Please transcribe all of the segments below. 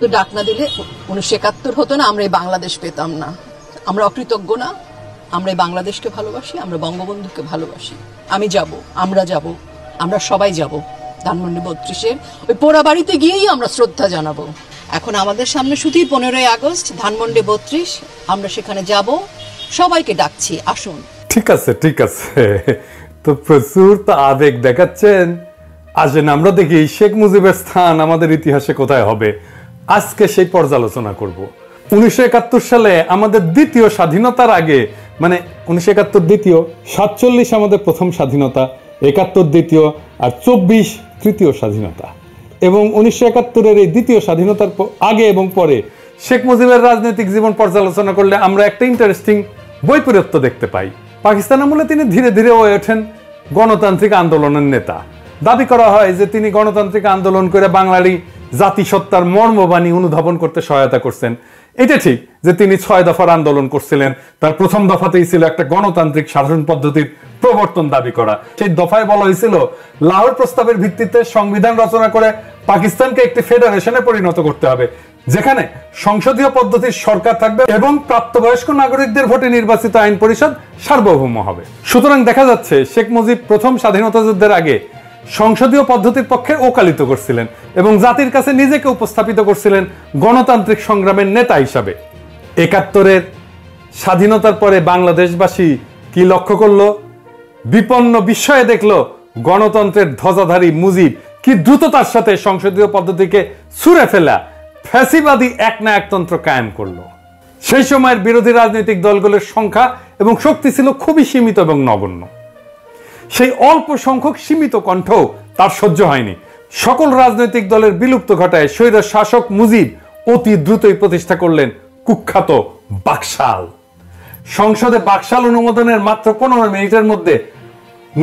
তো ডাক না দিলে 1971 হতো না, আমরা এই বাংলাদেশ পেতাম না। আমরা অকৃতজ্ঞ না, আমরা এই বাংলাদেশকে ভালোবাসি, আমরা বঙ্গবন্ধুকে ভালোবাসি। আমি যাব, আমরা যাব, আমরা সবাই যাব ধানমন্ডি 32-এর ওই পোড়া বাড়িতে গিয়েই আমরা শ্রদ্ধা জানাবো। এখন আমাদের সামনে শুধুই 15ই আগস্ট, ধানমন্ডি 32, আমরা সেখানে যাব, সবাইকে ডাকছি আসুন। ঠিক আছে, ঠিক আছে, তো প্রচুর তো আবেগ দেখাচ্ছেন। আসেন আমরা দেখি শেখ মুজিবের স্থান আমাদের ইতিহাসে কোথায় হবে। আজকে সেই পর্যালোচনা করব। 1971 সালে আমাদের দ্বিতীয় স্বাধীনতার আগে, মানে 1971 দ্বিতীয়, 47 আমাদের প্রথম স্বাধীনতা, 71 দ্বিতীয়, আর 24 তৃতীয় স্বাধীনতা। এবং 1971-এর এই দ্বিতীয় স্বাধীনতার আগে এবং পরে শেখ মুজিবের রাজনৈতিক জীবন পর্যালোচনা করলে আমরা একটা ইন্টারেস্টিং বৈপরীত্য দেখতে পাই। পাকিস্তান আমলে তিনি ধীরে ধীরে হয়ে ওঠেন গণতান্ত্রিক আন্দোলনের নেতা। দাবি করা হয় যে তিনি গণতান্ত্রিক আন্দোলন করে বাঙালি জাতিসত্তার মর্মবাণী অনুধাবন করতে সহায়তা করছেন। এটা ঠিক যে তিনি 6 দফার আন্দোলন করছিলেন। তার প্রথম দফাতেই ছিল একটা গণতান্ত্রিক শাসন পদ্ধতির প্রবর্তন দাবি করা। সেই দফায় বলা হয়েছিল লাহোর প্রস্তাবের ভিত্তিতে সংবিধান রচনা করে পাকিস্তানকে একটি ফেডারেশনে পরিণত করতে হবে, যেখানে সংসদীয় পদ্ধতির সরকার থাকবে এবং প্রাপ্তবয়স্ক নাগরিকদের ভোটে নির্বাচিত আইন পরিষদ সার্বভৌম হবে। সুতরাং দেখা যাচ্ছে শেখ মুজিব প্রথম স্বাধীনতা যুদ্ধের আগে সংসদীয় পদ্ধতির পক্ষে ওকালিত করছিলেন এবং জাতির কাছে নিজেকে উপস্থাপিত করছিলেন গণতান্ত্রিক সংগ্রামের নেতা হিসাবে। 71-এর স্বাধীনতার পরে বাংলাদেশবাসী কি লক্ষ্য করলো? বিপন্ন বিস্ময়ে দেখলো গণতন্ত্রের ধ্বজাধারী মুজিব কি দ্রুততার সাথে সংসদীয় পদ্ধতিকে ছুঁড়ে ফেলা ফ্যাসিবাদী একনায়কতন্ত্র কায়েম করলো। সেই সময়ের বিরোধী রাজনৈতিক দলগুলোর সংখ্যা এবং শক্তি ছিল খুবই সীমিত এবং নগণ্য। সেই অল্প সংখ্যক সীমিত কণ্ঠ তার সহ্য হয়নি। সকল রাজনৈতিক দলের বিলুপ্ত ঘটায় স্বৈর শাসক মুজিব অতি দ্রুতই প্রতিষ্ঠা করলেন কুখ্যাত বাকশাল। সংসদে বাকশাল অনুমোদনের মাত্র 15 মিনিটের মধ্যে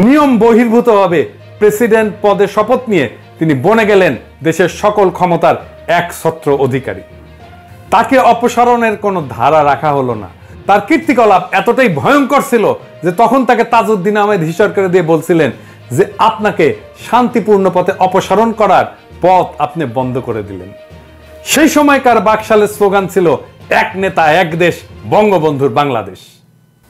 নিয়ম বহির্ভূতভাবে প্রেসিডেন্ট পদে শপথ নিয়ে তিনি বনে গেলেন দেশের সকল ক্ষমতার একছত্র অধিকারী। তাকে অপসারণের কোনো ধারা রাখা হলো না। তার কীর্তিকলাপ এতটাই ভয়ঙ্কর ছিল যে তখন তাকে তাজউদ্দিন আহমেদ হিসাব করে দিয়ে বলছিলেন যে আপনাকে শান্তিপূর্ণ পথে অপসারণ করার পথ আপনি বন্ধ করে দিলেন। সেই সময়কার বাকশালের স্লোগান ছিল এক নেতা এক দেশ, বঙ্গবন্ধুর বাংলাদেশ।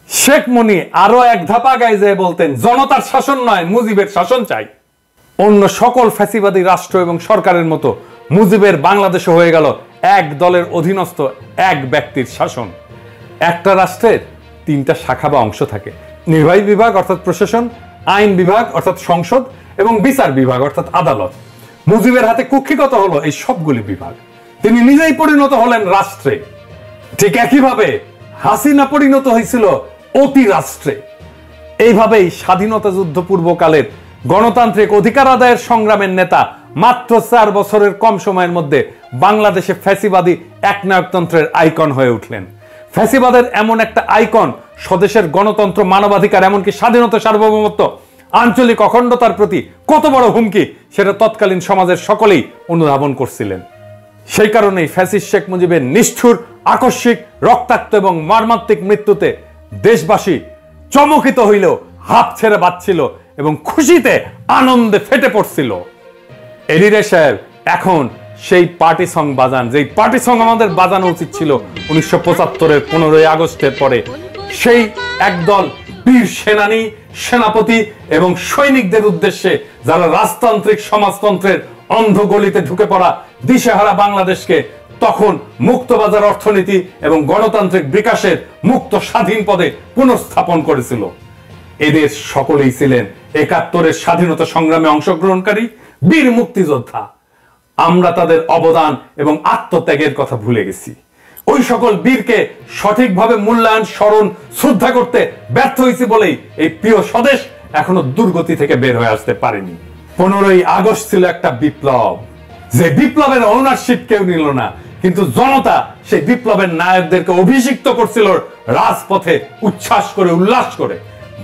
শেখ মুনি আরো এক ধাপ আগায় যেয়ে বলতেন জনতার শাসন নয়, মুজিবের শাসন চাই। অন্য সকল ফ্যাসিবাদী রাষ্ট্র এবং সরকারের মতো মুজিবের বাংলাদেশও হয়ে গেল এক দলের অধীনস্থ এক ব্যক্তির শাসন। একটা রাষ্ট্রের 3টা শাখা বা অংশ থাকে: নির্বাহী বিভাগ অর্থাৎ প্রশাসন, আইন বিভাগ অর্থাৎ সংসদ এবং বিচার বিভাগ অর্থাৎ আদালত। মুজিবের হাতে কুক্ষিগত হলো এই সবগুলি বিভাগ। তিনি নিজেই পরিণত হলেন রাষ্ট্রে। ঠিক একইভাবে হাসিনা পরিণত হয়েছিল অতি রাষ্ট্রে। এইভাবেই স্বাধীনতা যুদ্ধ পূর্বকালের গণতান্ত্রিক অধিকার আদায়ের সংগ্রামের নেতা মাত্র 4 বছরের কম সময়ের মধ্যে বাংলাদেশে ফ্যাসিবাদী একনায়কতন্ত্রের আইকন হয়ে উঠলেন। ফ্যাসিবাদের এমন একটা আইকন স্বদেশের গণতন্ত্র, মানবাধিকার, এমনকি স্বাধীনতা, সার্বভৌমত্ব, আঞ্চলিক অখণ্ডতার প্রতি কত বড় হুমকি সেটা তৎকালীন সমাজের সকলেই অনুধাবন করছিলেন। সেই কারণেই ফ্যাসিস্ট শেখ মুজিবের নিষ্ঠুর, আকস্মিক, রক্তাক্ত এবং মর্মান্তিক মৃত্যুতে দেশবাসী চমকিত হইলেও হাঁপ ছেড়ে বাঁচছিল এবং খুশিতে আনন্দে ফেটে পড়ছিল। এডিরে সাহেব এখন সেই পার্টি সং বাজান, যেই পার্টি সং আমাদের বাজানো উচিত ছিল 1975-এর 15ই আগস্টের পরে। সেই একদল বীর সেনানী, সেনাপতি এবং সৈনিকদের উদ্দেশ্যে যারা রাজতান্ত্রিক সমাজতন্ত্রের অন্ধ গলিতে ঢুকে পড়া দিশেহারা বাংলাদেশকে তখন মুক্তবাজার অর্থনীতি এবং গণতান্ত্রিক বিকাশের মুক্ত স্বাধীন পদে পুনঃস্থাপন করেছিল। এদের সকলেই ছিলেন 71-এর স্বাধীনতা সংগ্রামে অংশগ্রহণকারী বীর মুক্তিযোদ্ধা। আমরা তাদের অবদান এবং আত্মত্যাগের কথা ভুলে গেছি। ওই সকল বীরকে সঠিকভাবে মূল্যায়ন, স্মরণ, শ্রদ্ধা করতে ব্যর্থ হয়েছি বলেই এই প্রিয় স্বদেশ এখনো দুর্গতি থেকে বের হয়ে আসতে পারেনি। 15ই আগস্ট ছিল একটা বিপ্লব, যে বিপ্লবের ওনারশিপ কেউ নিল না, কিন্তু জনতা সেই বিপ্লবের নায়কদেরকে অভিষিক্ত করছিল রাজপথে উচ্ছ্বাস করে, উল্লাস করে।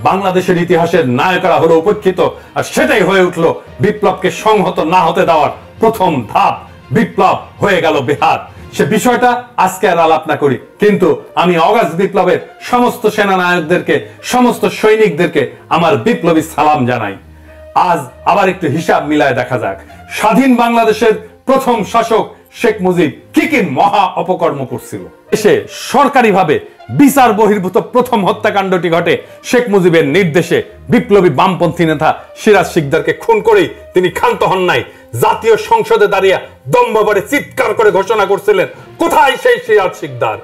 বাংলাদেশের ইতিহাসের নায়করা হলো উপেক্ষিত, আর সেটাই হয়ে উঠলো বিপ্লবকে সংহত না হতে দেওয়ার প্রথম ধাপ। বিপ্লব হয়ে গেল বেহাত। সে বিষয়টা আজকে আর আলাপ না করি, কিন্তু আমি অগাস্ট বিপ্লবের সমস্ত সেনানায়কদেরকে, সমস্ত সৈনিকদেরকে আমার বিপ্লবী সালাম জানাই। আজ আবার একটু হিসাব মিলায় দেখা যাক। স্বাধীন বাংলাদেশের প্রথম শাসক শেখ মুজিব কি কি মহা অপকর্ম করছিল। এসে সরকারিভাবে বিচার বহির্ভূত প্রথম হত্যাকাণ্ডটি ঘটে শেখ মুজিবের নির্দেশে। বিপ্লবী বামপন্থী নেতা সিরাজ শিকদারকে খুন করেই তিনি ক্ষান্ত হন নাই। জাতীয় সংসদে দাঁড়িয়ে দম্ভভরে চিৎকার করে ঘোষণা করছিলেন, কোথায় সেই সিরাজ শিকদার?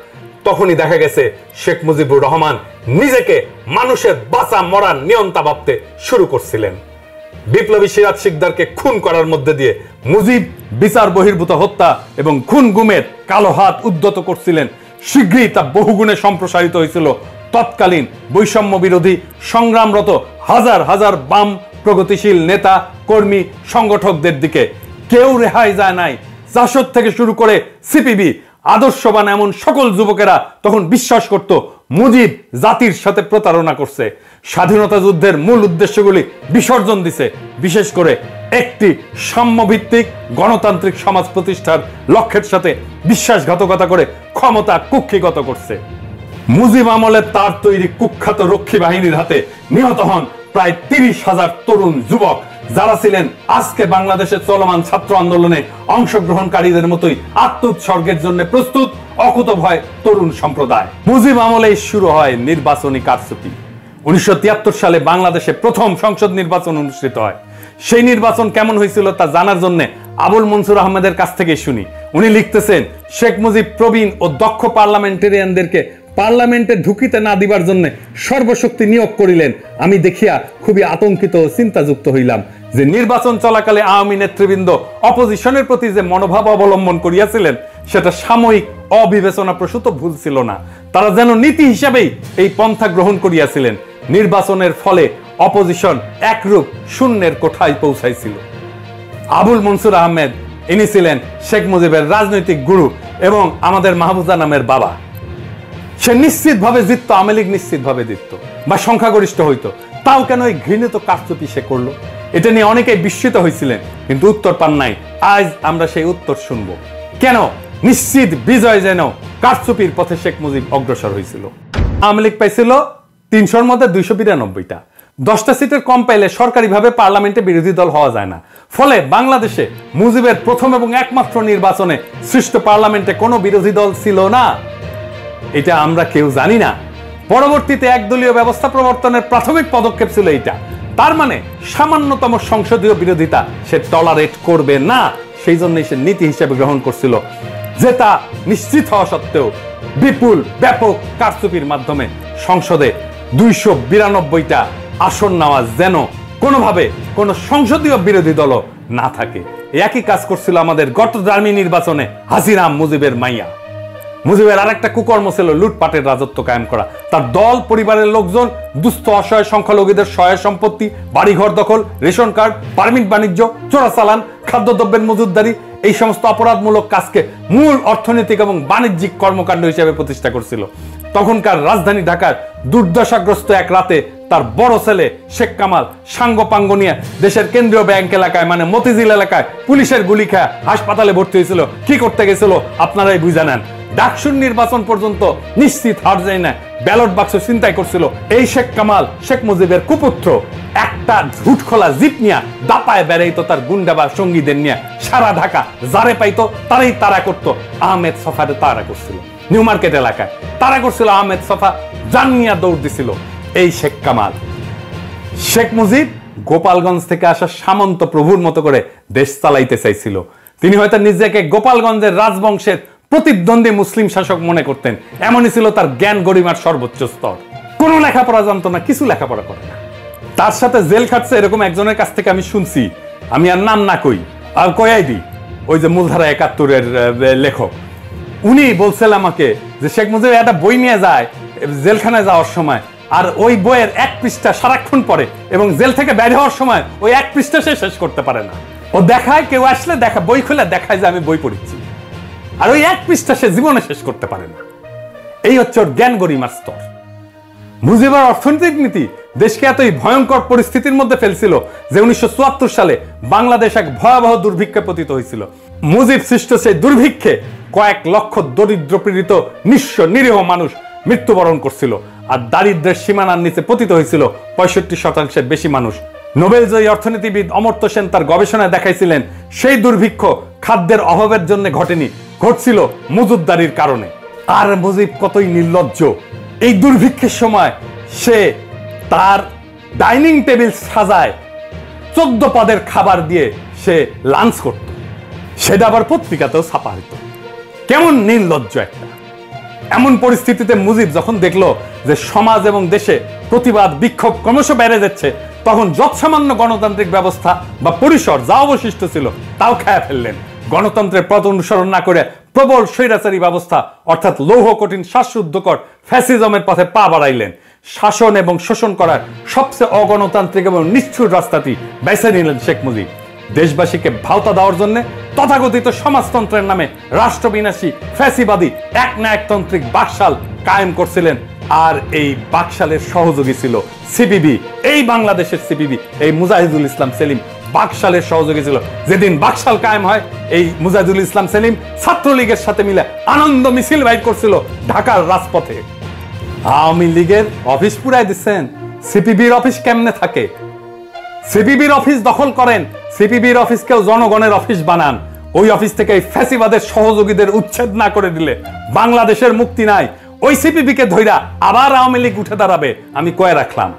তখনই দেখা গেছে শেখ মুজিবুর রহমান নিজেকে মানুষের বাঁচা মরার নিয়ন্তা ভাবতে শুরু করছিলেন। বিপ্লবী সিরাজ শিকদারকে খুন করার মধ্যে দিয়ে মুজিব বিচার বহির্ভূত হত্যা এবং খুন গুমের কালো হাত উদ্যত করছিলেন। শীঘ্রই তা বহুগুণে সম্প্রসারিত হয়েছিল তৎকালীন বৈষম্য বিরোধী সংগ্রামরত হাজার হাজার বাম প্রগতিশীল নেতা কর্মী সংগঠকদের দিকে। কেউ রেহাই যায় নাই। জাসদ থেকে শুরু করে সিপিবি আদর্শবান এমন সকল যুবকেরা তখন বিশ্বাস করত মুজিব জাতির সাথে প্রতারণা করছে, স্বাধীনতা যুদ্ধের মূল উদ্দেশ্যগুলি বিসর্জন দিছে, বিশেষ করে একটি সাম্যভিত্তিক গণতান্ত্রিক সমাজ প্রতিষ্ঠার লক্ষ্যের সাথে বিশ্বাসঘাতকতা করে ক্ষমতা কুক্ষিগত করছে। মুজিব আমলে তার তৈরি কুখ্যাত রক্ষী বাহিনীর হাতে নিহত হন প্রায় 30,000 তরুণ যুবক, যারা ছিলেন আজকে বাংলাদেশের চলমান ছাত্র আন্দোলনে অংশগ্রহণকারীদের মতোই আত্মোৎসর্গের জন্য প্রস্তুত অকুতভয় তরুণ সম্প্রদায়। মুজিব আমলেই শুরু হয় নির্বাচনী কারচুপি। 1973 সালে বাংলাদেশে প্রথম সংসদ নির্বাচন অনুষ্ঠিত হয়। সেই নির্বাচন কেমন হয়েছিল তা জানার জন্য আবুল মনসুর আহমেদের কাছ থেকে শুনি। উনি লিখতেছেন, শেখ মুজিব প্রবীণ ও দক্ষ পার্লামেন্টেরিয়ানদেরকে পার্লামেন্টে ঢুকিতে না দিবার জন্য সর্বশক্তি নিয়োগ করিলেন। আমি দেখিয়া খুবই আতঙ্কিত ও চিন্তাযুক্ত হইলাম যে নির্বাচন চলাকালে আওয়ামী নেতৃবৃন্দ অপোজিশনের প্রতি যে মনোভাব অবলম্বন করিয়াছিলেন সেটা সাময়িক অবিবেচনা প্রসূত ভুল ছিল না। তারা যেন নীতি হিসাবেই এই পন্থা গ্রহণ করিয়াছিলেন। নির্বাচনের ফলে অপোজিশন একরূপ শূন্যের কোঠায় পৌঁছাইছিল। আবুল মনসুর আহমেদ ইনি ছিলেন শেখ মুজিবের রাজনৈতিক গুরু এবং আমাদের মাহফুজা নামের বাবা। সে নিশ্চিতভাবে জিততো, আওয়ামী লীগ নিশ্চিতভাবে জিততো বা সংখ্যাগরিষ্ঠ হইতো, তাও কেন এই ঘৃণিত কারচুপি সে করলো? এটা নিয়ে অনেকেই বিস্মিত হয়েছিলেন, কিন্তু উত্তর পান নাই। আজ আমরা সেই উত্তর শুনবো। কেন নিশ্চিত বিজয় যেন কারচুপির পথে শেখ মুজিব অগ্রসর হয়েছিল। আওয়ামী লীগ পাইছিল 300-র মধ্যে 292টা। 10টা সিটের কম পাইলে সরকারিভাবে পার্লামেন্টে বিরোধী দল হওয়া যায় না। ফলে বাংলাদেশে মুজিবের প্রথম এবং একমাত্র নির্বাচনে সৃষ্ট পার্লামেন্টে কোনো বিরোধী দল ছিল না। এটা আমরা কেউ জানি না। পরবর্তীতে একদলীয় ব্যবস্থা প্রবর্তনের প্রাথমিক পদক্ষেপ ছিল এটা। তার মানে সামান্যতম সংসদীয় বিরোধিতা সে টলারেট করবে না। সেই জন্যই সে নীতি হিসেবে গ্রহণ করছিল, যেটা নিশ্চিত হওয়া সত্ত্বেও বিপুল ব্যাপক কারচুপির মাধ্যমে সংসদে 292টা আসন নেওয়া যেন কোনোভাবে কোনো সংসদীয় বিরোধী দলও না থাকে। একই কাজ করছিল আমাদের গত জার্মি নির্বাচনে হাসিরাম মুজিবের মাইয়া। মুজিবের আরেকটা কুকর্ম ছিল লুটপাটের রাজত্ব কায়েম করা। তার দল পরিবারের লোকজন দুস্থ অসহায় সংখ্যালঘুদের সহায় সম্পত্তি, বাড়িঘর দখল, রেশন কার্ড, পারমিট বাণিজ্য, চোরাচালান, খাদ্যদ্রব্যের মজুতদারি, এই সমস্ত অপরাধমূলক কাজকে মূল অর্থনৈতিক এবং বাণিজ্যিক কর্মকাণ্ড হিসেবে প্রতিষ্ঠা করছিল। তখনকার রাজধানী ঢাকার দুর্দশাগ্রস্ত এক রাতে তার বড় ছেলে শেখ কামাল সাঙ্গপাঙ্গ নিয়ে দেশের কেন্দ্রীয় ব্যাংক এলাকায় মানে মতিঝিল এলাকায় পুলিশের গুলি খায় হাসপাতালে ভর্তি হয়েছিল। কি করতে গেছিল আপনারাই বুঝে নেন। ডাকসুর নির্বাচন পর্যন্ত নিশ্চিত হার যায় না, ব্যালট বাক্স চিন্তাই করছিল। এই শেখ কামাল শেখ মুজিবের কুপুত্র একটা ঝুট খোলা জিপ নিয়ে দাপায় বেড়াইতো তার গুন্ডা বা সঙ্গীদের নিয়ে সারা ঢাকা, যারে পাইতো তারাই তারা করতো। আহমেদ সফারে তারা করছিল নিউ মার্কেট এলাকায়, তারা করছিল আহমেদ সফা, জানিয়া দৌড় দিছিল এই শেখ কামাল। শেখ মুজিব গোপালগঞ্জ থেকে আসা সামন্ত প্রভুর মতো করে দেশ চালাইতে চাইছিল। তিনি হয়তো নিজেকে গোপালগঞ্জের রাজবংশের প্রতিদ্বন্দ্বী মুসলিম শাসক মনে করতেন। এমনই ছিল তার জ্ঞান গরিমার সর্বোচ্চ স্তর। কোনো লেখাপড়া জানতো না, কিছু লেখাপড়া করে না। তার সাথে জেল খাটছে এরকম একজনের কাছ থেকে আমি শুনছি, আমি আর নাম না কই আর কয়াই দিই, ওই যে মূলধারা 71-এর লেখক। উনি বলছিল আমাকে যে শেখ মুজিব একটা বই নিয়ে যায় জেলখানায় যাওয়ার সময়, আর ওই বইয়ের 1 পৃষ্ঠা সারাক্ষণ পড়ে এবং জেল থেকে বের হওয়ার সময় ওই 1 পৃষ্ঠা সে শেষ করতে পারে না। ও দেখায়, কেউ আসলে দেখা বই খুলে দেখায় যে আমি বই পড়েছি, আর ওই 1 পৃষ্ঠা সে জীবনে শেষ করতে পারে না। এই হচ্ছে ওর জ্ঞান গরিমার স্তর। মুজিবের অর্থনৈতিক নীতি দেশকে এতই ভয়ঙ্কর পরিস্থিতির মধ্যে ফেলছিল যে 1974 সালে বাংলাদেশ এক ভয়াবহ দুর্ভিক্ষে পতিত হয়েছিল। মুজিব সৃষ্ট সেই দুর্ভিক্ষে কয়েক লক্ষ দরিদ্র পীড়িত নিঃস্ব নিরীহ মানুষ মৃত্যুবরণ করছিল, আর দারিদ্র্যের সীমানার নিচে পতিত হয়েছিল 65% বেশি মানুষ। নোবেলজয়ী অর্থনীতিবিদ অমর্ত্য সেন তার গবেষণায় দেখাইছিলেন সেই দুর্ভিক্ষ খাদ্যের অভাবের জন্য ঘটেনি, ঘটছিল মজুদদারির কারণে। আর মুজিব কতই নির্লজ্জ, এই দুর্ভিক্ষের সময় সে তার ডাইনিং টেবিল সাজায় 14 পদের খাবার দিয়ে সে লাঞ্চ করত, সেটা আবার পত্রিকাতেও ছাপা হইত। কেমন নির্লজ্জ একটা। এমন পরিস্থিতিতে মুজিব যখন দেখলো যে সমাজ এবং দেশে প্রতিবাদ বিক্ষোভ ক্রমশ বেড়ে যাচ্ছে, তখন যৎসামান্য গণতান্ত্রিক ব্যবস্থা বা পরিসর যা অবশিষ্ট ছিল তাও খেয়ে ফেললেন। গণতন্ত্রের পথ অনুসরণ না করে প্রবল স্বৈরাচারী ব্যবস্থা অর্থাৎ লৌহ কঠিন শ্বাসরুদ্ধকর ফ্যাসিজমের পথে পা বাড়াইলেন। শাসন এবং শোষণ করার সবচেয়ে অগণতান্ত্রিক এবং নিষ্ঠুর রাস্তাটি বেছে নিলেন শেখ মুজিব। দেশবাসীকে ভাওতা দেওয়ার জন্য তথাকথিত সমাজতন্ত্রের নামে রাষ্ট্রবিনাশী ফ্যাসিবাদী এক না একতান্ত্রিক বাকশাল কায়েম করছিলেন। আর এই বাকশালের সহযোগী ছিল সিপিবি, এই বাংলাদেশের সিপিবি, এই মুজাহিদুল ইসলাম সেলিম বাকশালের সহযোগী ছিল। যেদিন বাকশাল কায়েম হয়, এই মুজাহিদুল ইসলাম সেলিম ছাত্রলীগের সাথে মিলে আনন্দ মিছিল বাইর করছিল ঢাকার রাজপথে। আওয়ামী লীগের অফিস পুরাই দিচ্ছেন, সিপিবির অফিস কেমনে থাকে? সিপিবির অফিস দখল করেন, সিপিবির অফিসকেও জনগণের অফিস বানান। ওই অফিস থেকে এই ফ্যাসিবাদের সহযোগীদের উচ্ছেদ না করে দিলে বাংলাদেশের মুক্তি নাই। ওই সিপিবিকে ধইরা আবার আওয়ামী লীগ উঠে দাঁড়াবে, আমি কয়ে রাখলাম।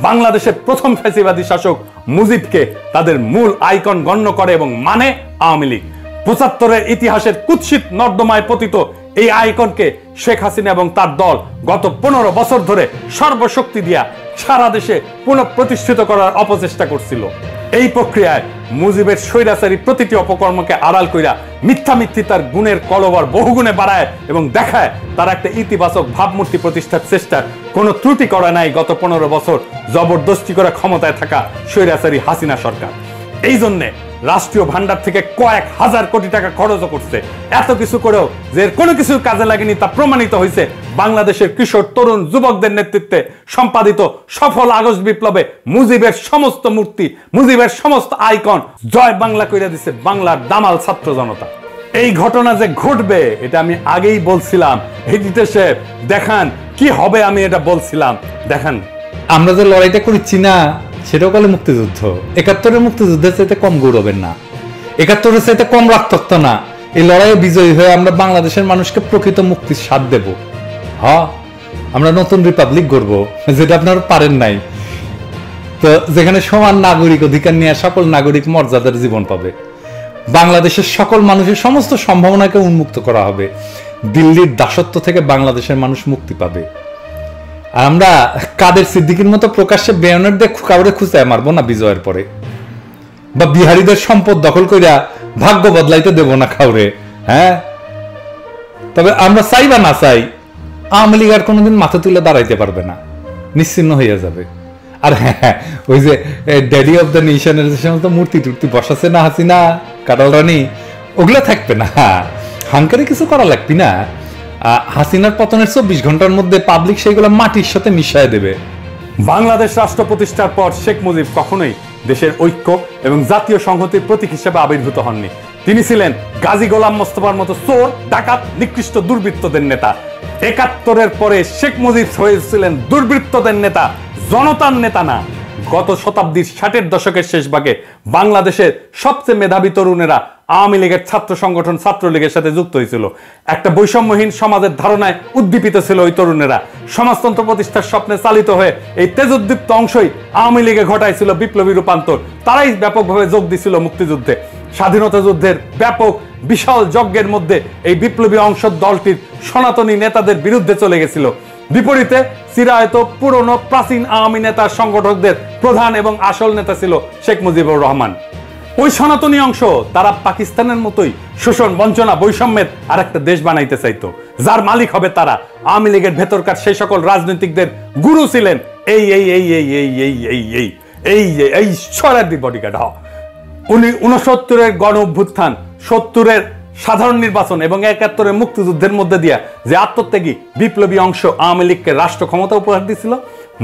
বাংলাদেশের প্রথম ফ্যাসিবাদী শাসক মুজিবকে তাদের মূল আইকন গণ্য করে এবং মানে আওয়ামী লীগ। 75-এর ইতিহাসের কুৎসিত নর্দমায় পতিত এই আইকনকে শেখ হাসিনা এবং তার দল গত 15 বছর ধরে সর্বশক্তি দিয়া সারা দেশে পুনঃপ্রতিষ্ঠিত করার অপচেষ্টা করছিল। এই প্রক্রিয়ায় মুজিবের স্বৈরাচারী প্রতিটি অপকর্মকে আড়াল কইরা মিথ্যা মিথ্যি তার গুণের কলবর বহুগুণে বাড়ায় এবং দেখায় তার একটা ইতিবাচক ভাবমূর্তি প্রতিষ্ঠার চেষ্টার কোনো ত্রুটি করা নাই গত 15 বছর জবরদস্তি করে ক্ষমতায় থাকা স্বৈরাচারী হাসিনা সরকার। এই জন্যে রাষ্ট্রীয় ভান্ডার থেকে কয়েক হাজার কোটি টাকা খরচ করছে। এত কিছু করেও যে কোনো কিছু কাজে লাগেনি তা প্রমাণিত হয়েছে বাংলাদেশের কিশোর তরুণ যুবকদের নেতৃত্বে সম্পাদিত সফল আগস্ট বিপ্লবে মুজিবের সমস্ত মূর্তি, মুজিবের সমস্ত আইকন জয় বাংলা কইরা দিছে বাংলার দামাল ছাত্র জনতা। এই ঘটনা যে ঘটবে এটা আমি আগেই বলছিলাম। এডিটর সাহেব দেখান কি হবে, আমি এটা বলছিলাম, দেখান। আমরা যে লড়াইটা করছি না সেটাও বলে মুক্তিযুদ্ধ। 71-এর মুক্তিযুদ্ধের চাইতে কম গৌরবের না, 71-এর চাইতে কম রক্তাক্ত না। এই লড়াইয়ে বিজয়ী হয়ে আমরা বাংলাদেশের মানুষকে প্রকৃত মুক্তির স্বাদ দেব। হ্যাঁ, আমরা নতুন রিপাবলিক গড়ব, যেটা আপনারা পারেন নাই। তো যেখানে সমান নাগরিক অধিকার নিয়ে সকল নাগরিক মর্যাদার জীবন পাবে, বাংলাদেশের সকল মানুষের সমস্ত সম্ভাবনাকে উন্মুক্ত করা হবে, দিল্লির দাসত্ব থেকে বাংলাদেশের মানুষ মুক্তি পাবে। আর আমরা কাদের সিদ্দিকীর মতো প্রকাশ্যে বেয়নের দিয়ে কাউরে খুঁচায় মারবো না বিজয়ের পরে, বা বিহারীদের সম্পদ দখল কইরা ভাগ্য বদলাইতে দেব না কাউরে। হ্যাঁ, তবে আমরা চাই বা না চাই আওয়ামী লীগ আর কোনোদিন মাথা তুলে দাঁড়াইতে পারবে না, নিশ্চিন্ন হয়ে যাবে। আর হ্যাঁ, ওই যে ড্যাডি অফ দ্য নেশনের যে সমস্ত মূর্তি টুর্তি বসাছে না হাসিনা, কাটাল রানী, ওগুলো থাকবে না। হাঙ্কারে কিছু করা লাগবে না। হাসিনার পতনের 24 ঘন্টার মধ্যে পাবলিক সেইগুলো মাটির সাথে মিশিয়ে দেবে। বাংলাদেশ রাষ্ট্র প্রতিষ্ঠার পর শেখ মুজিব কখনোই দেশের ঐক্য এবং জাতীয় সংহতির প্রতীক হিসেবে আবির্ভূত হননি। তিনি ছিলেন গাজী গোলাম মোস্তফার মতো চোর, ডাকাত, নিকৃষ্ট দুর্বৃত্তদের নেতা। 71-এর পরে শেখ মুজিব হয়েছিলেন দুর্বৃত্তদের নেতা, জনতার নেতা না। গত শতাব্দীর 60-এর দশকের শেষ ভাগে বাংলাদেশের সবচেয়ে মেধাবী তরুণেরা আওয়ামী লীগের ছাত্র সংগঠন ছাত্রলীগের সাথে যুক্ত হয়েছিল। একটা বৈষম্যহীন সমাজের ধারণায় উদ্দীপিত ছিল ওই তরুণেরা। সমাজতন্ত্র প্রতিষ্ঠার স্বপ্নে চালিত হয়ে এই তেজোদ্দীপ্ত অংশই আওয়ামী লীগে ঘটাইছিল বিপ্লবী রূপান্তর। তারাই ব্যাপকভাবে যোগ দিছিল মুক্তিযুদ্ধে। স্বাধীনতা যুদ্ধের ব্যাপক বিশাল যজ্ঞের মধ্যে এই বিপ্লবী অংশ দলটির সনাতনী নেতাদের বিরুদ্ধে চলে গেছিল। বিপরীতে চিরায়ত পুরনো প্রাচীন আওয়ামী নেতার সংগঠকদের প্রধান এবং আসল নেতা ছিল শেখ মুজিবুর রহমান। ওই সনাতনী অংশ তারা পাকিস্তানের মতোই শোষণ, বঞ্চনা, বৈষম্যের আর একটা দেশ বানাইতে চাইতো, যার মালিক হবে তারা। আওয়ামী লীগের ভেতরকার সেই সকল রাজনৈতিকদের গুরু ছিলেন এই এই এই এই এই এই এই এই এই এই সরাদি বডিগার্ড। 69-এর গণ অভ্যুত্থান, 70-এর সাধারণ নির্বাচন এবং 71-এর মুক্তিযুদ্ধের মধ্যে দিয়া যে আত্মত্যাগী বিপ্লবী অংশ আওয়ামী লীগকে রাষ্ট্র ক্ষমতা উপহার দিয়েছিল,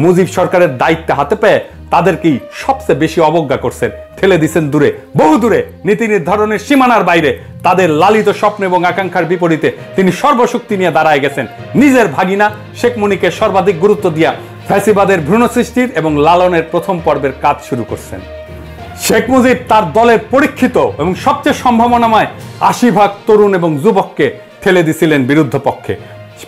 মুজিব সরকারের দায়িত্ব হাতে পেয়ে তাদেরকেই সবচেয়ে বেশি অবজ্ঞা করছেন, ঠেলে দিচ্ছেন দূরে, বহু দূরে, নীতি নির্ধারণের সীমানার বাইরে। তাদের লালিত স্বপ্ন এবং আকাঙ্ক্ষার বিপরীতে তিনি সর্বশক্তি নিয়ে দাঁড়ায় গেছেন। নিজের ভাগিনা শেখ মুনিকে সর্বাধিক গুরুত্ব দিয়া ফ্যাসিবাদের ভ্রূণ সৃষ্টির এবং লালনের প্রথম পর্বের কাজ শুরু করছেন। শেখ মুজিব তার দলের পরীক্ষিত এবং সবচেয়ে সম্ভাবনাময় ৮০% তরুণ এবং যুবককে ঠেলে দিছিলেন বিরুদ্ধ পক্ষে।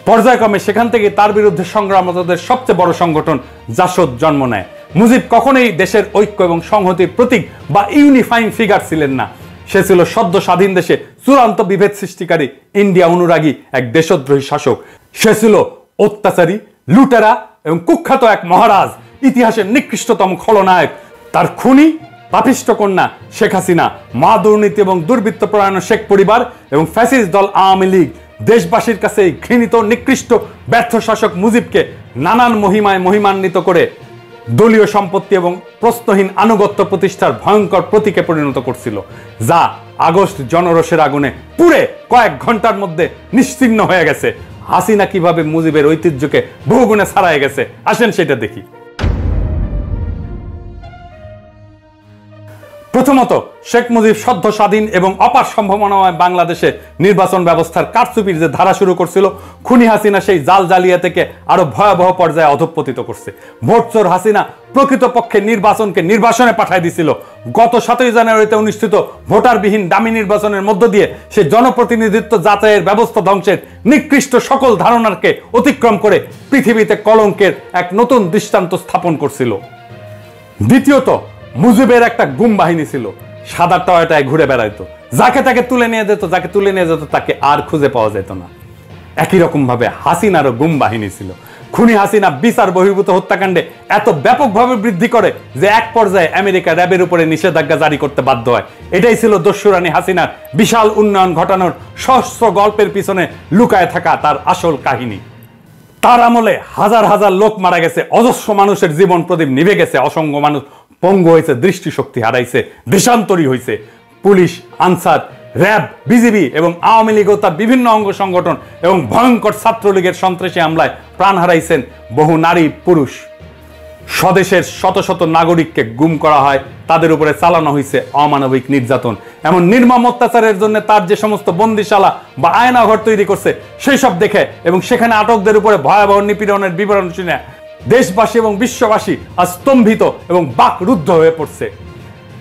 পর্যায়ক্রমে সেখান থেকে তার বিরুদ্ধে সংগ্রামরতদের সবচেয়ে বড় সংগঠন জাসদ জন্ম নেয়। মুজিব কখনোই দেশের ঐক্য এবং সংহতির প্রতীক বা ইউনিফাইং ফিগার ছিলেন না। সে ছিল সদ্য স্বাধীন দেশে চূড়ান্ত বিভেদ সৃষ্টিকারী ইন্ডিয়া অনুরাগী এক দেশদ্রোহী শাসক। সে ছিল অত্যাচারী, লুটেরা এবং কুখ্যাত এক মহারাজ, ইতিহাসের নিকৃষ্টতম খলনায়ক। তার খুনি পাপিষ্ঠ কন্যা শেখ হাসিনা, মা দুর্নীতি এবং দুর্বৃত্ত পরায়ণ শেখ পরিবার এবং ফ্যাসিস্ট দল আওয়ামী লীগ দেশবাসীর কাছে এই ঘৃণিত নিকৃষ্ট ব্যর্থ শাসক মুজিবকে নানান মহিমায় মহিমান্বিত করে দলীয় সম্পত্তি এবং প্রশ্নহীন আনুগত্য প্রতিষ্ঠার ভয়ঙ্কর প্রতীকে পরিণত করছিল, যা আগস্ট জনরোষের আগুনে পুড়ে কয়েক ঘন্টার মধ্যে নিশ্চিহ্ন হয়ে গেছে। হাসিনা কিভাবে মুজিবের ঐতিহ্যকে বহুগুণে ছাড়াই গেছে, আসেন সেটা দেখি। প্রথমত, শেখ মুজিব সদ্য স্বাধীন এবং অপার সম্ভাবনাময় বাংলাদেশে নির্বাচন ব্যবস্থার কারচুপির যে ধারা শুরু করছিল, খুনি হাসিনা সেই জাল জালিয়াতিকে আরো ভয়াবহ পর্যায়ে অধঃপতিত করছে। ভোটচোর হাসিনা প্রকৃতপক্ষে নির্বাচনকে নির্বাসনে পাঠায় দিছিল। গত 7ই জানুয়ারিতে অনুষ্ঠিত ভোটারবিহীন ডামি নির্বাচনের মধ্য দিয়ে সে জনপ্রতিনিধিত্ব যাচাইয়ের ব্যবস্থা ধ্বংসের নিকৃষ্ট সকল ধারণাকে অতিক্রম করে পৃথিবীতে কলঙ্কের এক নতুন দৃষ্টান্ত স্থাপন করছিল। দ্বিতীয়ত, মুজিবের একটা গুম বাহিনী ছিল, সাদা টয়টায় ঘুরে বেড়াইতো, যাকে তাকে তুলে নিয়ে যেত, যাকে তুলে নিয়ে যেত তাকে আর খুঁজে পাওয়া যেত না। একই রকম ভাবে হাসিনারও গুম বাহিনী ছিল। খুনি হাসিনা বিচার বহির্ভূত হত্যাকাণ্ডে এত ব্যাপকভাবে বৃদ্ধি করে যে এক পর্যায়ে আমেরিকা র্যাবের উপরে নিষেধাজ্ঞা জারি করতে বাধ্য হয়। এটাই ছিল দস্যুরানী হাসিনার বিশাল উন্নয়ন ঘটানোর সহস্র গল্পের পিছনে লুকায় থাকা তার আসল কাহিনী। তার আমলে হাজার হাজার লোক মারা গেছে, অজস্র মানুষের জীবন প্রদীপ নিভে গেছে, অসংখ্য মানুষ পঙ্গু হয়েছে, দৃষ্টিশক্তি হারাইছে, দেশান্তরী হয়েছে। পুলিশ, আনসার, র্যাব, বিজিবি এবং আওয়ামী লীগ ও তার বিভিন্ন অঙ্গ সংগঠন এবং ভয়ঙ্কর ছাত্রলীগের সন্ত্রাসী হামলায় প্রাণ হারাইছেন বহু নারী পুরুষ। স্বদেশের শত শত নাগরিককে গুম করা হয়, তাদের উপরে চালানো হয়েছে অমানবিক নির্যাতন। এমন নির্মম অত্যাচারের জন্য তার যে সমস্ত বন্দিশালা বা আয়নাঘর তৈরি করছে সেই সব দেখে এবং সেখানে আটকদের উপরে ভয়াবহ নিপীড়নের বিবরণ শুনে দেশবাসী এবং বিশ্ববাসী আজ স্তম্ভিত এবং বাকরুদ্ধ হয়ে পড়ছে।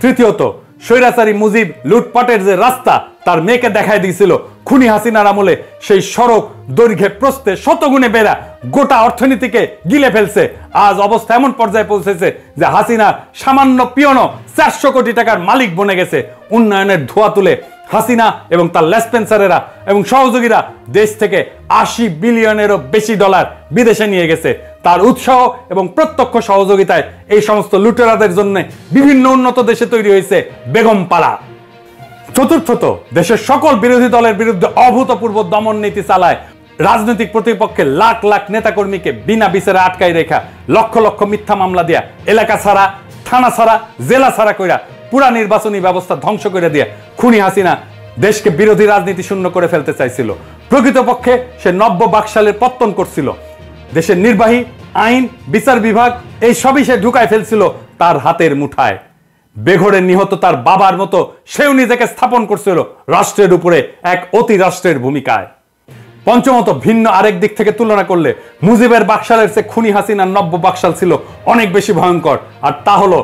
তৃতীয়ত, স্বৈরাচারী মুজিব লুটপাটের যে রাস্তা তার মেয়েকে দেখায় দিয়েছিল, খুনি হাসিনার আমলে সেই সড়ক দৈর্ঘ্যে প্রস্থে শতগুণে বেড়া গোটা অর্থনীতিকে গিলে ফেলছে। আজ অবস্থা এমন পর্যায়ে পৌঁছেছে যে হাসিনা সামান্য পিয়নো 400 কোটি টাকার মালিক বনে গেছে। উন্নয়নের ধোঁয়া তুলে হাসিনা এবং তার লেসপেন্সারেরা এবং সহযোগীরা দেশ থেকে 80 বিলিয়নেরও বেশি ডলার বিদেশে নিয়ে গেছে। তার উৎসাহ এবং প্রত্যক্ষ সহযোগিতায় এই সমস্ত লুটেরাদের জন্য বিভিন্ন উন্নত দেশে তৈরি হয়েছে বেগম পাড়া। চতুর্থত, দেশের সকল বিরোধী দলের বিরুদ্ধে অভূতপূর্ব দমন নীতি চালায়। রাজনৈতিক প্রতিপক্ষের লাখ লাখ নেতাকর্মীকে বিনা বিচারে আটকাই রেখা, লক্ষ লক্ষ মিথ্যা মামলা দিয়া, এলাকা ছাড়া, থানা ছাড়া, জেলা ছাড়া কইরা পুরা নির্বাচনী ব্যবস্থা ধ্বংস করে দিয়ে খুনি হাসিনা দেশকে বিরোধী রাজনীতি শূন্য করে ফেলতে চাইছিল। প্রকৃতপক্ষে সে নব্য বাকশালের পত্তন করছিল। দেশের নির্বাহী, আইন, বিচার বিভাগ এই সবই সে ঢুকায় ফেলছিল তার হাতের মুঠায়। বেঘরে নিহত তার বাবার মতো সেও নিজেকে স্থাপন করছিল রাষ্ট্রের উপরে এক অতি রাষ্ট্রের ভূমিকায়। পঞ্চমত, ভিন্ন আরেক দিক থেকে তুলনা করলে মুজিবের বাকশালের চেয়ে খুনি হাসিনার নব্য বাকশাল ছিল অনেক বেশি ভয়ঙ্কর। আর তা হলো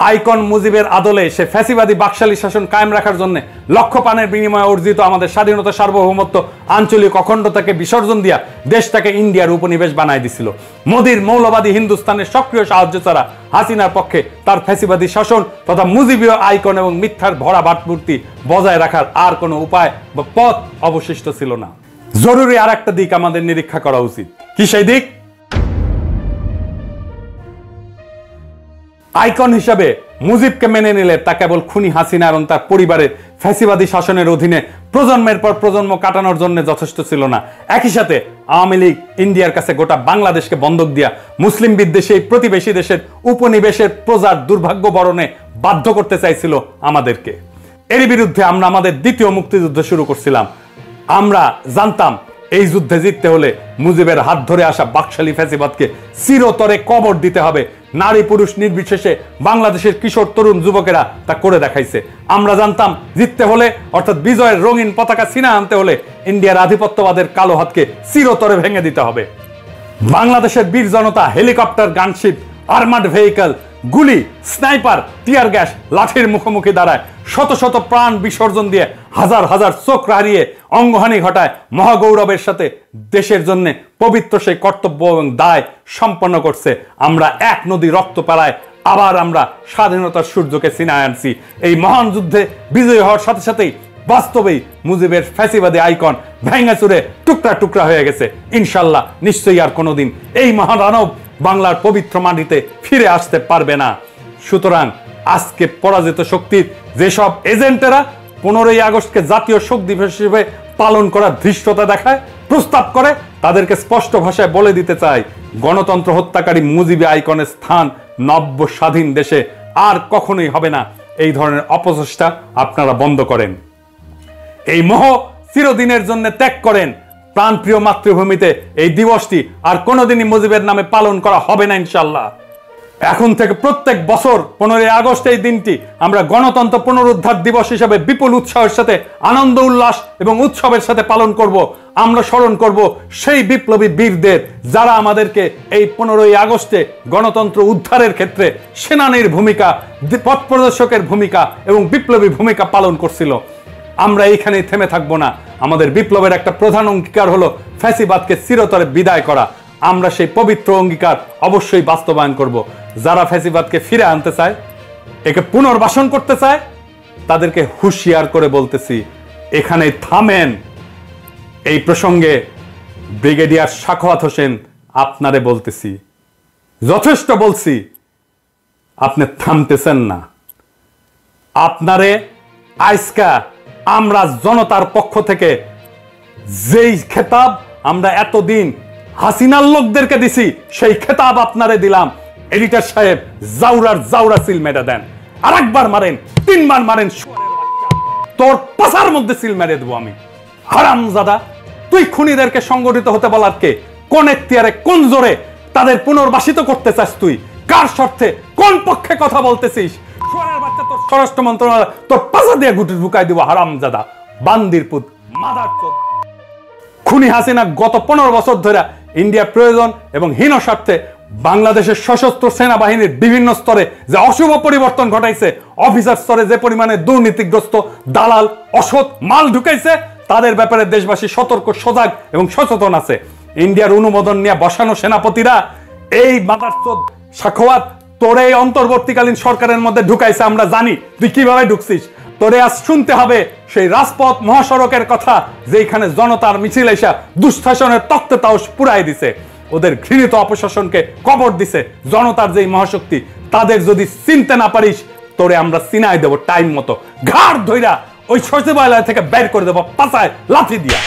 আইকন মুজিবের আদলে সে ফ্যাসিবাদী বাকশালী শাসন কায়েম রাখার জন্য লক্ষ প্রাণের বিনিময়ে অর্জিত আমাদের স্বাধীনতা, সার্বভৌমত্ব, আঞ্চলিক অখণ্ডতাকে বিসর্জন দিয়া দেশটাকে ইন্ডিয়ার উপনিবেশ বানায় দিছিল। মোদির মৌলবাদী হিন্দুস্তানের সক্রিয় সাহায্য ছাড়া হাসিনার পক্ষে তার ফ্যাসিবাদী শাসন তথা মুজিবীয় আইকন এবং মিথ্যার ভরা ভাটমূর্তি বজায় রাখার আর কোনো উপায় বা পথ অবশিষ্ট ছিল না। জরুরি আর একটা দিক আমাদের নিরীক্ষা করা উচিত। কি সেই দিক? আইকন হিসাবে মুজিবকে মেনে নিলে তা কেবল খুনি হাসিনা এবং তার পরিবারের ফ্যাসিবাদী শাসনের অধীনে প্রজন্মের পর প্রজন্ম কাটানোর জন্য যথেষ্ট ছিল না। একই সাথে আওয়ামী লীগ ইন্ডিয়ার কাছে গোটা বাংলাদেশকে বন্ধক দিয়া মুসলিম বিদ্বেষী প্রতিবেশী দেশের উপনিবেশের প্রজার দুর্ভাগ্য বরণে বাধ্য করতে চাইছিল আমাদেরকে। এরই বিরুদ্ধে আমরা আমাদের দ্বিতীয় মুক্তিযুদ্ধ শুরু করছিলাম। আমরা জানতাম এই যুদ্ধে জিততে হলে মুজিবের হাত ধরে আসা বাকশালী ফ্যাসিবাদকে চিরতরে কবর দিতে হবে। নারী পুরুষ নির্বিশেষে বাংলাদেশের কিশোর তরুণ যুবকেরা তা করে দেখাইছে। আমরা জানতাম জিততে হলে অর্থাৎ বিজয়ের রঙিন পতাকা ছিনা আনতে হলে ইন্ডিয়ার আধিপত্যবাদের কালো হাতকে চিরতরে ভেঙে দিতে হবে। বাংলাদেশের বীর জনতা হেলিকপ্টার, গানশিপ, আর্মার্ড ভেহিকল, গুলি, স্নাইপার, টিয়ার গ্যাস, লাঠির মুখোমুখি দাঁড়ায়, শত শত প্রাণ বিসর্জন দিয়ে, হাজার হাজার চোখ হারিয়ে অঙ্গহানি ঘটায়, মহাগৌরবের সাথে দেশের জন্য পবিত্র সেই কর্তব্য এবং দায় সম্পন্ন করছে। আমরা এক নদী রক্ত পালায় আবার আমরা স্বাধীনতার সূর্যকে ছিনায় আনছি। এই মহান যুদ্ধে বিজয়ী হওয়ার সাথে সাথেই বাস্তবেই মুজিবের ফ্যাসিবাদী আইকন ভেঙে চুরে টুকরা টুকরা হয়ে গেছে। ইনশাল্লাহ নিশ্চয়ই আর কোনোদিন এই মহাদানব বাংলার পবিত্র মাটিতে ফিরে আসতে পারবে না। সুতরাং আজকে পরাজিত শক্তির যেসব এজেন্টেরা 15ই আগস্টকে জাতীয় শোক দিবস হিসেবে পালন করার ধৃষ্টতা দেখায়, প্রস্তাব করে, তাদেরকে স্পষ্ট ভাষায় বলে দিতে চাই, গণতন্ত্র হত্যাকারী মুজিবী আইকনের স্থান নব্য স্বাধীন দেশে আর কখনোই হবে না। এই ধরনের অপচেষ্টা আপনারা বন্ধ করেন। এই মোহ চিরদিনের জন্য ত্যাগ করেন। প্রাণপ্রিয় মাতৃভূমিতে এই দিবসটি আর কোনোদিনই মুজিবের নামে পালন করা হবে না ইনশাল্লাহ। এখন থেকে প্রত্যেক বছর 15ই আগস্ট এই দিনটি আমরা গণতন্ত্র পুনরুদ্ধার দিবস হিসেবে বিপুল উৎসাহের সাথে, আনন্দ উল্লাস এবং উৎসবের সাথে পালন করব। আমরা স্মরণ করব সেই বিপ্লবী বীরদের যারা আমাদেরকে এই 15ই আগস্টে গণতন্ত্র উদ্ধারের ক্ষেত্রে সেনানীর ভূমিকা, পথ প্রদর্শকের ভূমিকা এবং বিপ্লবী ভূমিকা পালন করছিল। আমরা এইখানেই থেমে থাকবো না। আমাদের বিপ্লবের একটা প্রধান অঙ্গীকার হলো ফ্যাসিবাদকে চিরতরে বিদায় করা। আমরা সেই পবিত্র অঙ্গীকার অবশ্যই বাস্তবায়ন করব। যারা ফ্যাসিবাদকে ফিরে আনতে চায়, একে পুনর্বাসন করতে চায়, তাদেরকে হুঁশিয়ার করে বলতেছি, এখানে থামেন। এই প্রসঙ্গে ব্রিগেডিয়ার সাখাওয়াত হোসেন আপনারে বলতেছি, যথেষ্ট বলছি, আপনি থামতেছেন না। আপনারে আজকা আমরা জনতার পক্ষ থেকে যেই খেতাব আমরা এতদিন হাসিনার লোকদেরকে দিছি, সেই খেতাব আপনারে দিলাম। এডিটর সাহেব জাউরার জাউরা সিল মেরে দেন, আর একবার মারেন, 3 বার মারেন, তোর পাছার মধ্যে সিল মেরে দেবো আমি। হারামজাদা, তুই খুনিদেরকে সংগঠিত হতে বলার কে? কোন এখতিয়ারে, কোন জোরে তাদের পুনর্বাসিত করতে চাস? তুই কার স্বার্থে, কোন পক্ষে কথা বলতেছিস? তোর স্বরাষ্ট্র মন্ত্রণালয় তোর পাছা দিয়ে গুটি ঢুকাই দিব। হারামজাদা, বান্দির পুত, মাদারচোদ। খুনি হাসিনা গত 15 বছর ধরে ইন্ডিয়ার প্রয়োজন এবং হীন স্বার্থে বাংলাদেশের সশস্ত্র সেনাবাহিনীর বিভিন্ন স্তরে যে অশুভ পরিবর্তন ঘটাইছে, অফিসার স্তরে যে পরিমাণে দুর্নীতিগ্রস্ত দালাল অসৎ মাল ঢুকাইছে, তাদের ব্যাপারে দেশবাসী সতর্ক, সজাগ এবং সচেতন আছে। ইন্ডিয়ার অনুমোদন নিয়ে বসানো সেনাপতিরা এই মাদারচোদ সাখাওয়াত তোরে এই অন্তর্বর্তীকালীন সরকারের মধ্যে ঢুকাইছে। আমরা জানি তুই কিভাবে ঢুকছিস। তোরে আজ শুনতে হবে সেই রাজপথ মহাসড়কের কথা, যেখানে জনতার মিছিল এসা দুঃশাসনের তক্তে তাও পুরাই দিছে, ওদের ঘৃণিত অপশাসনকে কবর দিছে। জনতার যেই মহাশক্তি, তাদের যদি চিনতে না পারিস, তোরে আমরা চিনাই দেব টাইম মতো, ঘাড় ধইরা ওই সচিবালয় থেকে বের করে দেব পাছায় লাথি দিয়া।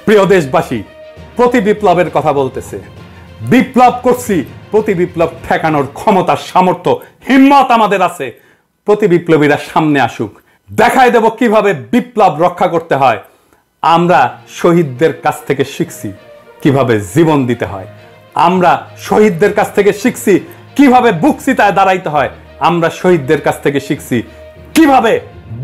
প্রিয় দেশবাসী, প্রতি বিপ্লবের কথা বলতেছে, বিপ্লব করছি, প্রতি বিপ্লব ঠেকানোর ক্ষমতা, সামর্থ্য, হিম্মত আমাদের আছে। প্রতি বিপ্লবীরা সামনে আসুক, দেখাই দেব কিভাবে বিপ্লব রক্ষা করতে হয়। আমরা শহীদদের কাছ থেকে শিখছি কিভাবে জীবন দিতে হয়। আমরা শহীদদের কাছ থেকে শিখছি কিভাবে বুক চিতায় দাঁড়াইতে হয়। আমরা শহীদদের কাছ থেকে শিখছি কিভাবে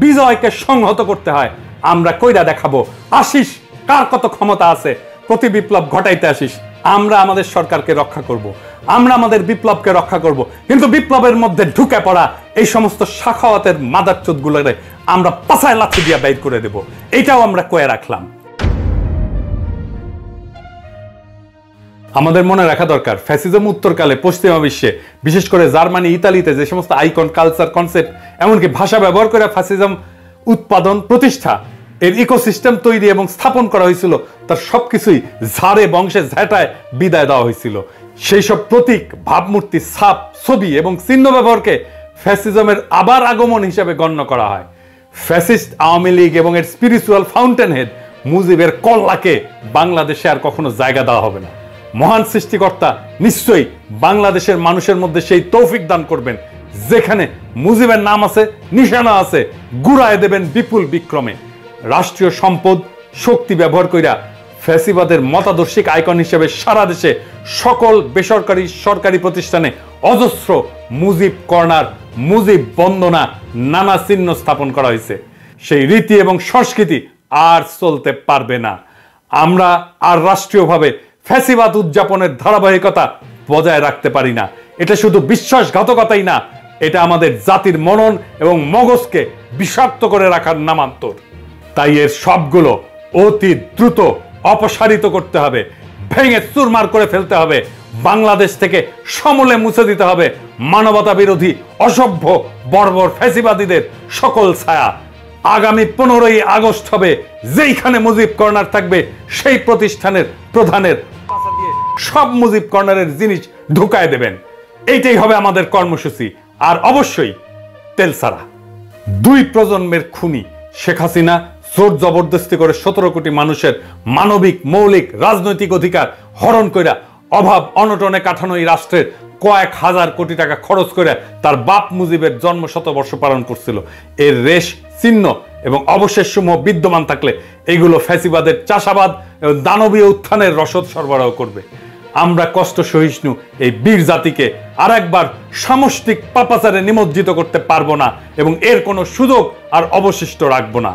বিজয়কে সংহত করতে হয়। আমরা কইরা দেখাবো। আসিস, কার কত ক্ষমতা আছে, প্রতি বিপ্লব ঘটাইতে আসিস। আমরা আমাদের সরকারকে রক্ষা করব, আমরা আমাদের বিপ্লবকে রক্ষা করব। কিন্তু বিপ্লবের মধ্যে ঢুকে পড়া এই সমস্ত সাখাওয়াতের মাদারচোদগুলোরে আমরা পাছায় লাথি দিয়া বাইর করে দেব। এটাও আমরা কয়ে রাখলাম। আমাদের মনে রাখা দরকার, ফ্যাসিজম উত্তরকালে পশ্চিমা বিশ্বে, বিশেষ করে জার্মানি, ইতালিতে যে সমস্ত আইকন, কালচার, কনসেপ্ট, এমনকি ভাষা ব্যবহার করে ফ্যাসিজম উৎপাদন, প্রতিষ্ঠা, এর ইকোসিস্টেম তৈরি এবং স্থাপন করা হয়েছিল, তার সবকিছুই ঝাড়ে বংশে ঝেঁটায় বিদায় দেওয়া হয়েছিল। সেই সব প্রতীক, ভাবমূর্তি, ছাপ, ছবি এবং চিহ্ন ব্যবহারকে ফ্যাসিজমের আবার আগমন হিসেবে গণ্য করা হয়। ফ্যাসিস্ট আওয়ামী লীগ এবং এর স্পিরিচুয়াল ফাউন্টেন হেড মুজিবের কল্লাকে বাংলাদেশে আর কখনো জায়গা দেওয়া হবে না। মহান সৃষ্টিকর্তা নিশ্চয়ই বাংলাদেশের মানুষের মধ্যে সেই তৌফিক দান করবেন, যেখানে মুজিবের নাম আছে, নিশানা আছে, গুড়ায় দেবেন বিপুল বিক্রমে। রাষ্ট্রীয় সম্পদ, শক্তি ব্যবহার কইরা ফ্যাসিবাদের মতাদর্শিক আইকন হিসেবে সারা দেশে সকল বেসরকারি, সরকারি প্রতিষ্ঠানে অজস্র মুজিব কর্নার, মুজিব বন্দনা, নানা চিহ্ন স্থাপন করা হয়েছে। সেই রীতি এবং সংস্কৃতি আর চলতে পারবে না। আমরা আর রাষ্ট্রীয়ভাবে ফ্যাসিবাদ উদযাপনের ধারাবাহিকতা বজায় রাখতে পারি না। এটা শুধু বিশ্বাসঘাতকতাই না, এটা আমাদের জাতির মনন এবং মগজকে বিষাক্ত করে রাখার নামান্তর। তাই এর সবগুলো অতি দ্রুত অপসারিত করতে হবে, ভেঙে চুরমার করে ফেলতে হবে, বাংলাদেশ থেকে সমূলে মুছে দিতে হবে মানবতা বিরোধী অসভ্য বর্বর ফ্যাসিবাদীদের সকল ছায়া। আগামী 15ই আগস্ট হবে, যেইখানে মুজিব কর্নার থাকবে সেই প্রতিষ্ঠানের প্রধানের পাশা দিয়ে সব মুজিব কর্নারের জিনিস ঢুকায় দেবেন। এইটাই হবে আমাদের কর্মসূচি। আর অবশ্যই তেলসারা। 2 প্রজন্মের খুনি শেখ হাসিনা জোর জবরদস্তি করে 17 কোটি মানুষের মানবিক মৌলিক রাজনৈতিক অধিকার হরণ কইরা অভাব অনটনে কাঠানো এই রাষ্ট্রের কয়েক হাজার কোটি টাকা খরচ করে তার বাপ মুজিবের জন্ম শতবর্ষ পালন করছিল। এর রেশ চিহ্ন এবং অবশেষ সমূহ বিদ্যমান থাকলে এগুলো ফ্যাসিবাদের চাষাবাদ এবং দানবীয় উত্থানের রসদ সরবরাহ করবে। আমরা কষ্ট সহিষ্ণু এই বীর জাতিকে আর একবার সামষ্টিক পাপাচারে নিমজ্জিত করতে পারবো না এবং এর কোনো সুযোগ আর অবশিষ্ট রাখবো না।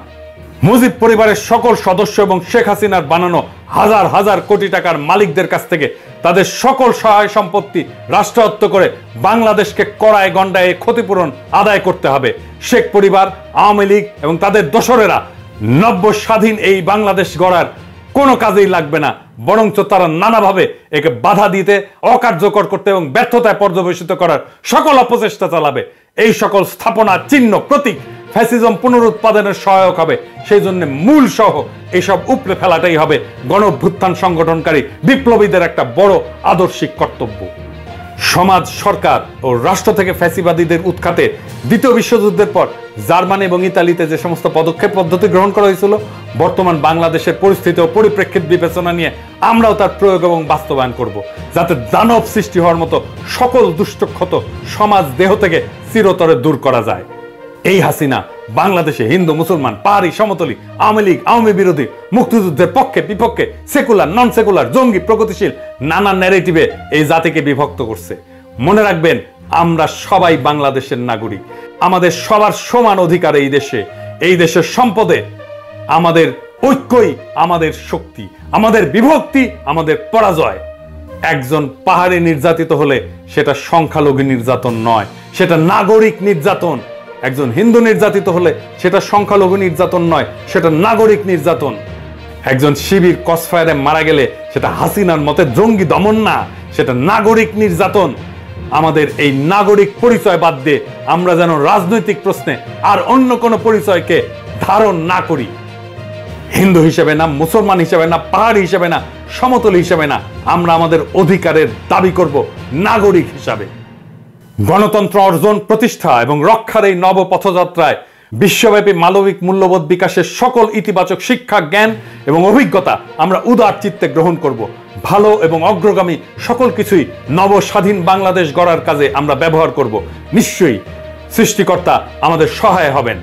মুজিব পরিবারের সকল সদস্য এবং শেখ হাসিনার বানানো হাজার হাজার কোটি টাকার মালিকদের কাছ থেকে তাদের সকল সহায় সম্পত্তি রাষ্ট্রায়ত্ত করে বাংলাদেশকে কড়ায় গন্ডায় ক্ষতিপূরণ আদায় করতে হবে। শেখ পরিবার, আওয়ামী লীগ এবং তাদের দোসরেরা নব্য স্বাধীন এই বাংলাদেশ গড়ার কোনো কাজেই লাগবে না, বরঞ্চ তারা নানাভাবে একে বাধা দিতে, অকার্যকর করতে এবং ব্যর্থতায় পর্যবেসিত করার সকল অপচেষ্টা চালাবে। এই সকল স্থাপনা চিহ্ন প্রতীক ফ্যাসিজম পুনরুৎপাদনের সহায়ক হবে। সেই জন্য মূল সহ এইসব উপড়ে ফেলাটাই হবে গণঅভ্যুত্থান সংগঠনকারী বিপ্লবীদের একটা বড় আদর্শিক কর্তব্য। সমাজ, সরকার ও রাষ্ট্র থেকে ফ্যাসিবাদীদের উৎখাতে দ্বিতীয় বিশ্বযুদ্ধের পর জার্মানি এবং ইতালিতে যে সমস্ত পদক্ষেপ পদ্ধতি গ্রহণ করা হয়েছিল, বর্তমান বাংলাদেশের পরিস্থিতি ও পরিপ্রেক্ষিত বিবেচনা নিয়ে আমরাও তার প্রয়োগ এবং বাস্তবায়ন করব, যাতে দানব সৃষ্টি হওয়ার মতো সকল দুষ্টক্ষত সমাজ দেহ থেকে চিরতরে দূর করা যায়। এই হাসিনা বাংলাদেশে হিন্দু, মুসলমান, পাহাড়ি, সমতলী, আওয়ামী লীগ, আওয়ামী বিরোধী, মুক্তিযুদ্ধের পক্ষে বিপক্ষে, সেকুলার, নন সেকুলার, জঙ্গি, প্রগতিশীল নানা ন্যারেটিভে এই জাতিকে বিভক্ত করছে। মনে রাখবেন, আমরা সবাই বাংলাদেশের নাগরিক। আমাদের সবার সমান অধিকার এই দেশের সম্পদে। আমাদের ঐক্যই আমাদের শক্তি, আমাদের বিভক্তি আমাদের পরাজয়। একজন পাহাড়ি নির্যাতিত হলে সেটা সংখ্যালঘু নির্যাতন নয়, সেটা নাগরিক নির্যাতন। একজন হিন্দু নির্যাতিত হলে সেটা সংখ্যালঘু নির্যাতন নয়, সেটা নাগরিক নির্যাতন। একজন শিবির ক্রসফায়ারে মারা গেলে সেটা হাসিনার মতে জঙ্গি দমন না, সেটা নাগরিক নির্যাতন। আমাদের এই নাগরিক পরিচয় বাদ দিয়ে আমরা যেন রাজনৈতিক প্রশ্নে আর অন্য কোনো পরিচয়কে ধারণ না করি। হিন্দু হিসেবে না, মুসলমান হিসেবে না, পাহাড়ি হিসেবে না, সমতলী হিসেবে না, আমরা আমাদের অধিকারের দাবি করব নাগরিক হিসাবে। গণতন্ত্র অর্জন, প্রতিষ্ঠা এবং রক্ষার এই নব পথযাত্রায় বিশ্বব্যাপী মানবিক মূল্যবোধ বিকাশের সকল ইতিবাচক শিক্ষা, জ্ঞান এবং অভিজ্ঞতা আমরা উদার চিত্তে গ্রহণ করব। ভালো এবং অগ্রগামী সকল কিছুই নব স্বাধীন বাংলাদেশ গড়ার কাজে আমরা ব্যবহার করব। নিশ্চয়ই সৃষ্টিকর্তা আমাদের সহায় হবেন।